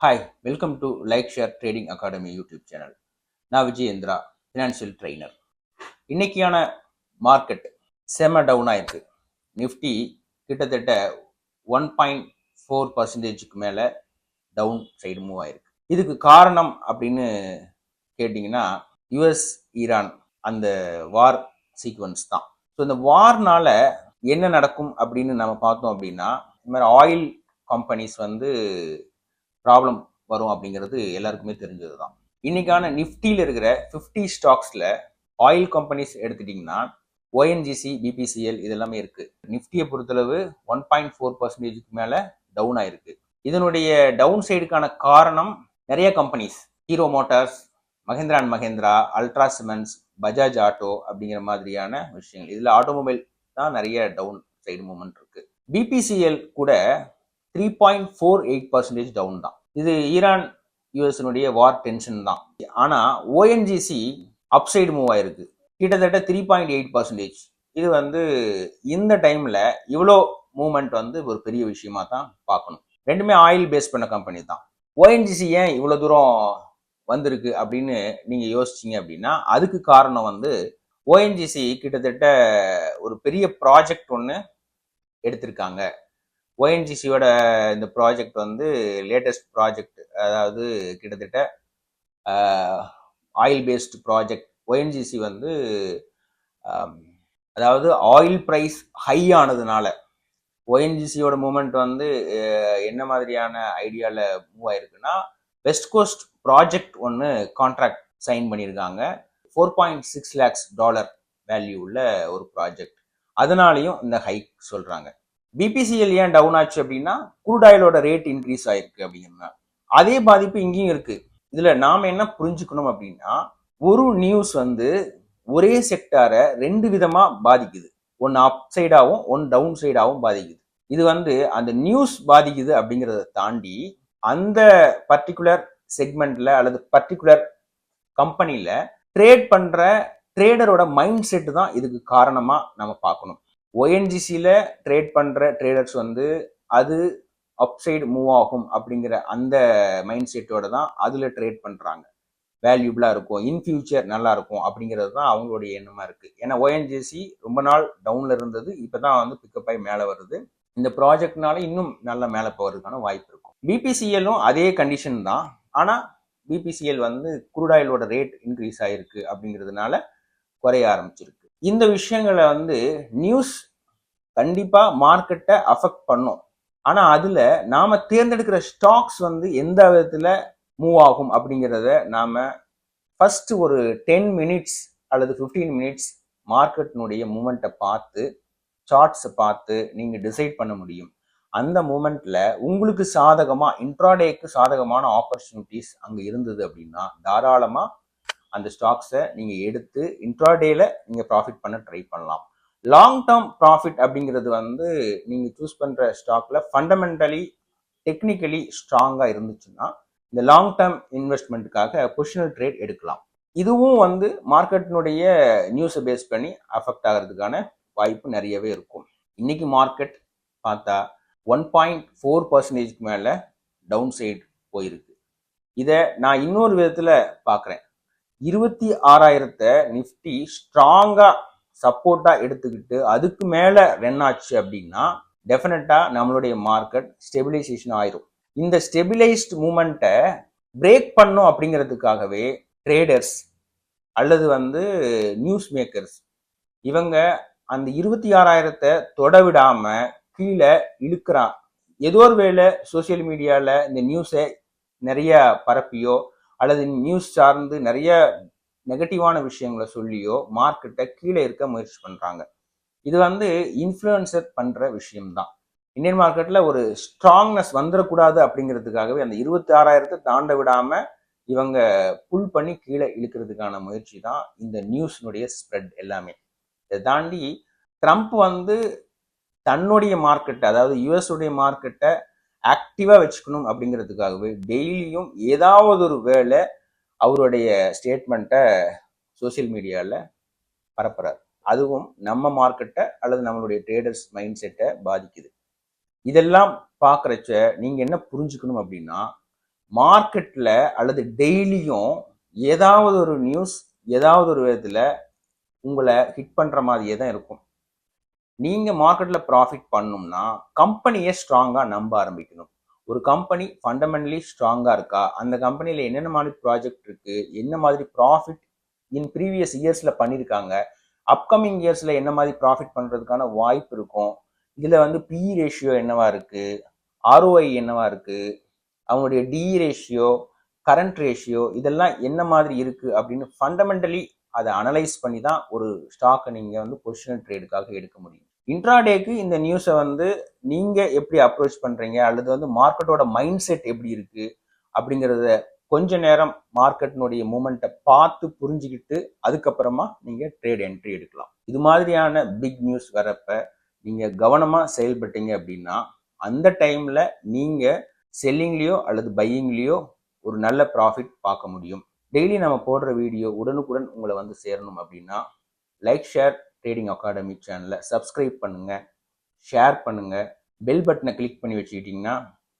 Hi welcome to like share trading academy YouTube channel. நான் Vijayendra, financial trainer. இன்னைக்கான market செம டவுனாக இருக்கு. நிஃப்டி கிட்டத்தட்ட 1.4% மேலே டவுன் சைடு மூவ் ஆயிருக்கு. இதுக்கு காரணம் அப்படின்னு கேட்டிங்கன்னா யுஎஸ் ஈரான் அந்த வார் சீக்வன்ஸ் தான். ஸோ இந்த வார்னால என்ன நடக்கும் அப்படின்னு நம்ம பார்த்தோம் அப்படின்னா, இந்த மாதிரி ஆயில் கம்பெனிஸ் ப்ராப்ளம் வரும் அப்படிங்கிறது எல்லாருக்குமே தெரிஞ்சது தான். இன்னைக்கான நிஃப்டியில் இருக்கிற 50 ஸ்டாக்ஸ்ல ஆயில் கம்பெனிஸ் எடுத்துட்டீங்கன்னா ஓஎன்ஜிசி, பிபிசிஎல் இதெல்லாமே இருக்கு. நிஃப்டியை பொறுத்தளவு 1.4% மேல டவுன் ஆயிருக்கு. இதனுடைய டவுன் சைடுக்கான காரணம் நிறைய companies, hero Motors, Mahindra and Mahindra, ultra cements, Bajaj auto அப்படிங்கிற மாதிரியான விஷயங்கள். இதுல ஆட்டோமொபைல் தான் நிறைய டவுன் சைடு மூவ்மெண்ட் இருக்கு. பிபிசிஎல் கூட 3.48% டவுன் தான். இது ஈரான் யுஎஸ்னுடைய வார் டென்ஷன் தான். ஆனா ஓஎன்ஜிசி அப்சைடு மூவ் ஆயிருக்கு, கிட்டத்தட்ட 3.8%. இது இந்த டைம்ல இவ்வளோ மூவ்மெண்ட் ஒரு பெரிய விஷயமா தான் பார்க்கணும். ரெண்டுமே ஆயில் பேஸ் பண்ண கம்பெனி தான். ஓஎன்ஜிசி ஏன் இவ்வளோ தூரம் வந்திருக்கு அப்படின்னு நீங்க யோசிச்சீங்க அப்படின்னா, அதுக்கு காரணம் ஓஎன்ஜிசி கிட்டத்தட்ட ஒரு பெரிய ப்ராஜெக்ட் ஒன்று எடுத்திருக்காங்க. ஓஎன்ஜிசியோட இந்த ப்ராஜெக்ட் லேட்டஸ்ட் ப்ராஜெக்ட், அதாவது கிட்டத்தட்ட ஆயில் பேஸ்ட் ப்ராஜெக்ட். ஓஎன்ஜிசி அதாவது ஆயில் ப்ரைஸ் ஹை ஆனதுனால ஓஎன்ஜிசியோட மூமெண்ட் என்ன மாதிரியான ஐடியாவில் மூவ் ஆயிருக்குன்னா, வெஸ்ட் கோஸ்ட் ப்ராஜெக்ட் ஒன்று கான்ட்ராக்ட் சைன் பண்ணியிருக்காங்க. $4.6 lakhs வேல்யூ உள்ள ஒரு ப்ராஜெக்ட். அதனாலையும் இந்த ஹைக் சொல்றாங்க. பிபிசிஎல் ஏன் டவுன் ஆச்சு அப்படின்னா, குரூட் ஆயிலோட ரேட் இன்க்ரீஸ் ஆயிருக்கு அப்படிங்கிறதுனால. அதே பாதிப்பு இங்கேயும் இருக்கு. இதுல நாம என்ன புரிஞ்சுக்கணும் அப்படின்னா, ஒரு நியூஸ் ஒரே செக்டாரை ரெண்டு விதமா பாதிக்குது. ஒன்னு அப் சைடாவும் ஒன்னு டவுன் சைடாவும் பாதிக்குது. இது அந்த நியூஸ் பாதிக்குது அப்படிங்கிறத தாண்டி அந்த பர்டிகுலர் செக்மெண்ட்ல அல்லது பர்டிகுலர் கம்பெனில ட்ரேட் பண்ற ட்ரேடரோட மைண்ட் செட் தான் இதுக்கு காரணமா நம்ம பார்க்கணும். ஓஎன்ஜிசியில் ட்ரேட் பண்ணுற ட்ரேடர்ஸ் அது அப்சைடு மூவ் ஆகும் அப்படிங்கிற அந்த மைண்ட் செட்டோட தான் அதில் ட்ரேட் பண்ணுறாங்க. வேல்யூபிளாக இருக்கும், இன் ஃபியூச்சர் நல்லா இருக்கும் அப்படிங்கிறது தான் அவங்களுடைய எண்ணமாக இருக்குது. ஏன்னா ஓஎன்ஜிசி ரொம்ப நாள் டவுனில் இருந்தது, இப்போ தான் பிக்கப் ஆகி மேலே வருது. இந்த ப்ராஜெக்ட்னால இன்னும் நல்ல மேலே போகிறதுக்கான வாய்ப்பு இருக்கும். பிபிசிஎல்லும் அதே கண்டிஷன் தான். ஆனால் பிபிசிஎல் குரூட் ஆயிலோட ரேட் இன்க்ரீஸ் ஆகிருக்கு அப்படிங்கிறதுனால குறைய ஆரம்பிச்சிருக்கு. இந்த விஷயங்களை நியூஸ் கண்டிப்பா மார்க்கெட்டை அஃபெக்ட் பண்ணும். ஆனா அதுல நாம தேர்ந்தெடுக்கிற ஸ்டாக்ஸ் எந்த விதத்துல மூவ் ஆகும் அப்படிங்கிறத நாம ஃபர்ஸ்ட் ஒரு 10 மினிட்ஸ் அல்லது 15 மினிட்ஸ் மார்க்கெட்டினுடைய மூமெண்ட்டை பார்த்து, சார்ட்ஸை பார்த்து நீங்க டிசைட் பண்ண முடியும். அந்த மூமெண்ட்ல உங்களுக்கு சாதகமா, இன்ட்ராடேக்கு சாதகமான ஆப்பர்ச்சுனிட்டிஸ் அங்க இருந்தது அப்படின்னா தாராளமா அந்த ஸ்டாக்ஸை நீங்க எடுத்து இன்ட்ராடேல நீங்க ப்ராஃபிட் பண்ண ட்ரை பண்ணலாம். லாங் டேர்ம் ப்ராஃபிட் அப்படிங்கிறது நீங்க சூஸ் பண்ற ஸ்டாக்ல ஃபண்டமெண்டலி டெக்னிக்கலி ஸ்ட்ராங்கா இருந்துச்சுன்னா இந்த லாங் டேர்ம் இன்வெஸ்ட்மெண்ட்டுக்காக பொசிஷனல் ட்ரேட் எடுக்கலாம். இதுவும் மார்க்கெட்டினுடைய நியூஸை பேஸ் பண்ணி அஃபெக்ட் ஆகிறதுக்கான வாய்ப்பு நிறையவே இருக்கும். இன்னைக்கு மார்க்கெட் பார்த்தா 1.4% மேல டவுன் சைடு போயிருக்கு. இதை நான் இன்னொரு விதத்துல பார்க்குறேன். 26,000 நிஃப்டி ஸ்ட்ராங்கா சப்போர்ட்டா எடுத்துக்கிட்டு அதுக்கு மேல ரன் ஆச்சு அப்படின்னா டெஃபினட்டா நம்மளுடைய மார்க்கெட் ஸ்டெபிலைசேஷன் ஆயிரும். இந்த ஸ்டெபிலைஸ்ட் மூமெண்ட்டை பிரேக் பண்ணும் அப்படிங்கிறதுக்காகவே ட்ரேடர்ஸ் அல்லது நியூஸ் மேக்கர்ஸ் இவங்க அந்த 26,000 தொட விடாம கீழே இழுக்கிறான். ஏதோ ஒரு வேளை சோசியல் மீடியால இந்த நியூஸை நிறைய பரப்பியோ அல்லது நியூஸ் சார்ந்து நிறைய நெகட்டிவான விஷயங்களை சொல்லியோ மார்க்கெட்டை கீழே இருக்க முயற்சி பண்றாங்க. இது இன்ஃப்ளூயன்சர் பண்ற விஷயம்தான். இந்தியன் மார்க்கெட்ல ஒரு ஸ்ட்ராங்னஸ் வந்துடக்கூடாது அப்படிங்கிறதுக்காகவே அந்த 26,000 தாண்ட விடாம இவங்க புல் பண்ணி கீழே இழுக்கிறதுக்கான முயற்சி தான் இந்த நியூஸ்னுடைய ஸ்ப்ரெட் எல்லாமே. இதை தாண்டி ட்ரம்ப் தன்னுடைய மார்க்கெட்டை, அதாவது யுஎஸ் உடைய மார்க்கெட்டை ஆக்டிவா வச்சுக்கணும் அப்படிங்கிறதுக்காகவே டெய்லியும் ஏதாவது ஒரு வேளை அவருடைய ஸ்டேட்மெண்ட்டை சோசியல் மீடியாவில் பரப்புறாரு. அதுவும் நம்ம மார்க்கெட்டை அல்லது நம்மளுடைய ட்ரேடர்ஸ் மைண்ட் செட்டை பாதிக்குது. இதெல்லாம் பார்க்குறச்ச நீங்கள் என்ன புரிஞ்சுக்கணும் அப்படின்னா, மார்க்கெட்ல அல்லது டெய்லியும் ஏதாவது ஒரு நியூஸ் ஏதாவது ஒரு விதத்துல உங்களை ஹிட் பண்ற மாதிரியே தான் இருக்கும். நீங்க மார்க்கெட்ல ப்ராஃபிட் பண்ணணும்னா கம்பெனியை ஸ்ட்ராங்கா நம்ப ஆரம்பிக்கணும். ஒரு கம்பெனி ஃபண்டமெண்டலி ஸ்ட்ராங்கா இருக்கா, அந்த கம்பெனில என்னென்ன மாதிரி ப்ராஜெக்ட் இருக்கு, என்ன மாதிரி ப்ராஃபிட் இன் ப்ரீவியஸ் இயர்ஸ்ல பண்ணியிருக்காங்க, அப்கமிங் இயர்ஸ்ல என்ன மாதிரி ப்ராஃபிட் பண்றதுக்கான வாய்ப்பு இருக்கும், இதுல வந்து பிஇ ரேஷியோ என்னவா இருக்கு, ஆர்ஓஐ என்னவா இருக்கு, அவங்களுடைய டிஇ ரேஷியோ, கரண்ட் ரேஷியோ, இதெல்லாம் என்ன மாதிரி இருக்கு அப்படின்னு ஃபண்டமெண்டலி அதை அனலைஸ் பண்ணி தான் ஒரு ஸ்டாக்கை நீங்க வந்து பொசிஷனல் ட்ரேடுக்காக எடுக்க முடியும். இன்ட்ராடேக்கு இந்த நியூஸை வந்து நீங்க எப்படி அப்ரோச் பண்றீங்க அல்லது வந்து மார்க்கெட்டோட மைண்ட் செட் எப்படி இருக்கு அப்படிங்கிறத கொஞ்ச நேரம் மார்க்கெட்டினுடைய மூமெண்ட்டை பார்த்து புரிஞ்சுக்கிட்டு அதுக்கப்புறமா நீங்க ட்ரேட் என்ட்ரி எடுக்கலாம். இது மாதிரியான பிக் நியூஸ் வரப்ப நீங்க கவனமா செயல்பட்டீங்க அப்படின்னா அந்த டைம்ல நீங்க செல்லிங்லயோ அல்லது பையிங்லயோ ஒரு நல்ல ப்ராஃபிட் பார்க்க முடியும். டெய்லி நம்ம போடுற வீடியோ உடனுக்குடன் உங்களை வந்து சேரணும் அப்படின்னா லைக் ஷேர் ட்ரேடிங் அகாடமி சேனலை சப்ஸ்கிரைப் பண்ணுங்க, ஷேர் பண்ணுங்க, பெல் பட்டனை கிளிக் பண்ணி வச்சுக்கிட்டிங்கன்னா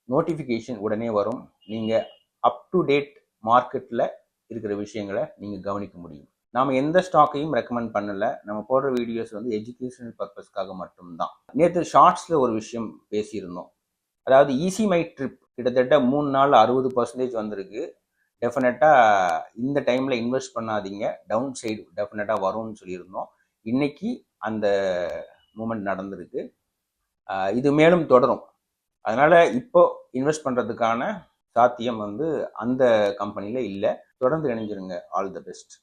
நோட்டிஃபிகேஷன் உடனே வரும். நீங்கள் அப் டு டேட் மார்க்கெட்டில் இருக்கிற விஷயங்களை நீங்கள் கவனிக்க முடியும். நாம் எந்த ஸ்டாக்கையும் ரெக்கமெண்ட் பண்ணலை. நம்ம போடுற வீடியோஸ் வந்து எஜுகேஷனல் பர்பஸ்க்காக மட்டும்தான். நேற்று ஷார்ட்ஸில் ஒரு விஷயம் பேசியிருந்தோம். அதாவது ஈஸி மை ட்ரிப் கிட்டத்தட்ட 3 நாள் 60% வந்திருக்கு. டெஃபினட்டாக இந்த டைமில் இன்வெஸ்ட் பண்ணாதீங்க, டவுன் சைடு டெஃபினட்டாக வரும்னு சொல்லியிருந்தோம். இன்னைக்கு அந்த மூமெண்ட் நடந்திருக்கு. இது மேலும் தொடரும். அதனால இப்போ இன்வெஸ்ட் பண்ணுறதுக்கான சாத்தியம் வந்து அந்த கம்பெனியில் இல்லை. தொடர்ந்து இணைஞ்சிருங்க. All the best.